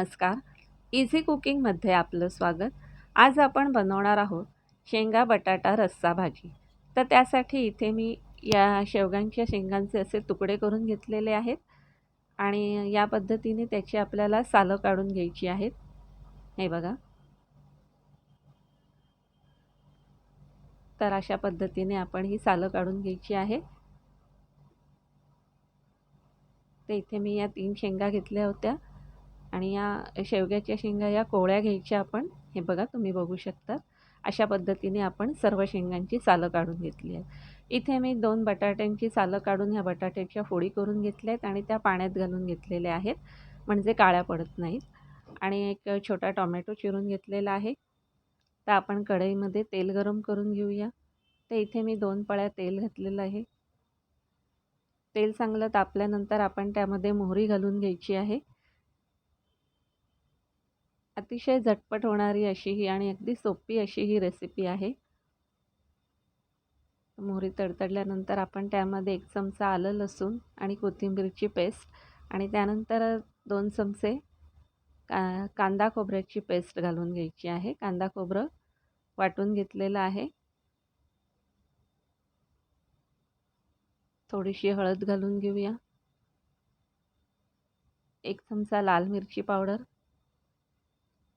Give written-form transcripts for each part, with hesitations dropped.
नमस्कार. इझी कुकिंगमध्ये आपलं स्वागत. आज आपण बनवणार आहोत शेंगा बटाटा रस्सा भाजी. तर त्यासाठी इथे मी या शेवग्यांच्या शेंगांचे असे तुकडे करून घेतलेले आहेत आणि या पद्धतीने त्याची आपल्याला सालं काढून घ्यायची आहेत. हे बघा. तर अशा पद्धतीने आपण ही सालं काढून घ्यायची आहे. तर इथे मी या 3 शेंगा घेतल्या होत्या आणि या शेवग्याच्या शेंगा या कोवळ्या घ्यायच्या आपण. हे बघा, तुम्ही बघू शकता. अशा पद्धतीने आपण सर्व शेंगांची सालं काढून घेतली आहेत. इथे मी 2 बटाट्यांची सालं काढून ह्या बटाट्याच्या फोडी करून घेतल्या आहेत आणि त्या पाण्यात घालून घेतलेल्या आहेत, म्हणजे काळ्या पडत नाहीत. आणि एक छोटा टोमॅटो चिरून घेतलेला आहे. तर आपण कढईमध्ये तेल गरम करून घेऊया. तर इथे मी 2 पळ्या तेल घातलेलं आहे. तेल चांगलं तापल्यानंतर आपण त्यामध्ये मोहरी घालून घ्यायची आहे. अतिशय झटपट होणारी अशी ही आणि अगदी सोपी अशी ही रेसिपी आहे. मोहरी तडतडल्यानंतर आपण त्यामध्ये 1 चमचा आलं लसूण आणि कोथिंबीरची पेस्ट आणि त्यानंतर 2 चमचे कांदा खोबऱ्याची पेस्ट घालून घ्यायची आहे. कांदा खोबरं वाटून घेतलेलं आहे. थोडीशी हळद घालून घेऊया. 1 चमचा लाल मिरची पावडर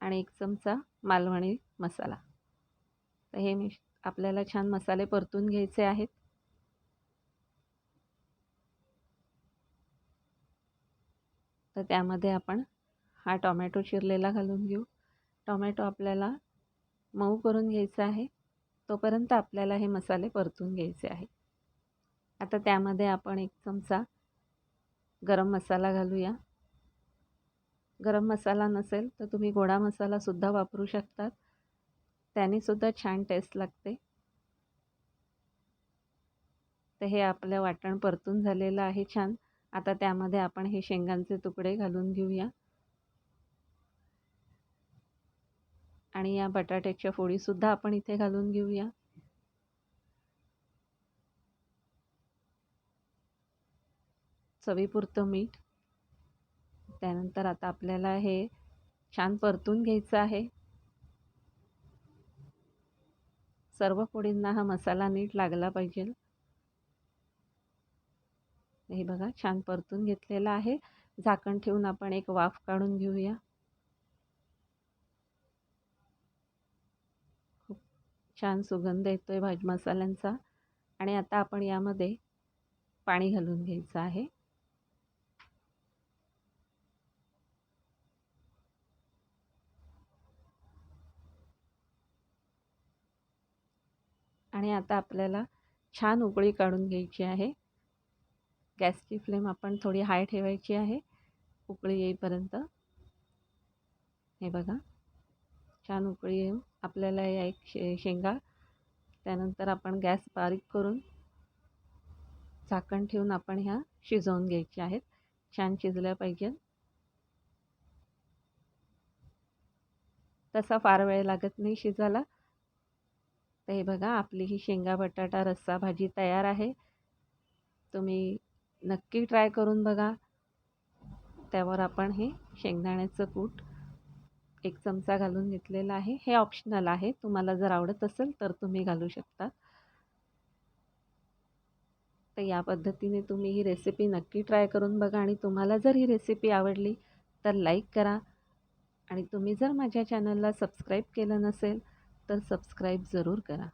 आणि 1 चमचा मालवणी मसाला. तर हे आपल्याला छान मसाले परतून घ्यायचे आहेत. तर त्यामध्ये आपण हा टोमॅटो चिरलेला घालून घेऊ. टोमॅटो आपल्याला मऊ करून घ्यायचा आहे, तोपर्यंत आपल्याला हे मसाले परतून घ्यायचे आहे. आता त्यामध्ये आपण 1 चमचा गरम मसाला घालूया. गरम मसाला नसेल तर तुम्ही गोडा मसालासुद्धा वापरू शकतात, त्यानेसुद्धा छान टेस्ट लागते. तर हे आपलं वाटण परतून झालेलं आहे छान. आता त्यामध्ये आपण हे शेंगांचे तुकडे घालून घेऊया आणि या बटाट्याच्या फोडीसुद्धा आपण इथे घालून घेऊया. चवीपुरतं मीठ. त्यानंतर आता आपल्याला हे छान परतून घ्यायचं आहे. सर्व फोडींना हा मसाला नीट लागला पाहिजे. हे बघा, छान परतून घेतलेला आहे. झाकण ठेवून आपण एक वाफ काढून घेऊया. खूप छान सुगंध येतोय भाजी मसाल्यांचा. आणि आता आपण यामध्ये पाणी घालून घ्यायचं आहे. आणि आता आपल्याला छान उकळी काढून घ्यायची आहे. गॅसची फ्लेम आपण थोडी हाय ठेवायची आहे उकळी येईपर्यंत. हे बघा, छान उकळी येऊन आपल्याला या एक शेंगा त्यानंतर आपण गॅस बारीक करून झाकण ठेवून आपण ह्या शिजवून घ्यायच्या आहेत. छान शिजल्या पाहिजे. तसा फार वेळ लागत नाही शिजायला. तर हे बघा, आपली ही शेंगा बटाटा रस्सा भाजी तयार आहे. तुम्ही नक्की ट्राय करून बघा. त्यावर आपण हे शेंगदाण्याचं कूट 1 चमचा घालून घेतलेला आहे. हे ऑप्शनल आहे, तुम्हाला जर आवडत असेल तर तुम्ही घालू शकता. तर या पद्धतीने तुम्ही ही रेसिपी नक्की ट्राय करून बघा आणि तुम्हाला जर ही रेसिपी आवडली तर लाईक करा आणि तुम्ही जर माझ्या चॅनलला सबस्क्राईब केलं नसेल तर सबस्क्राईब जरूर करा.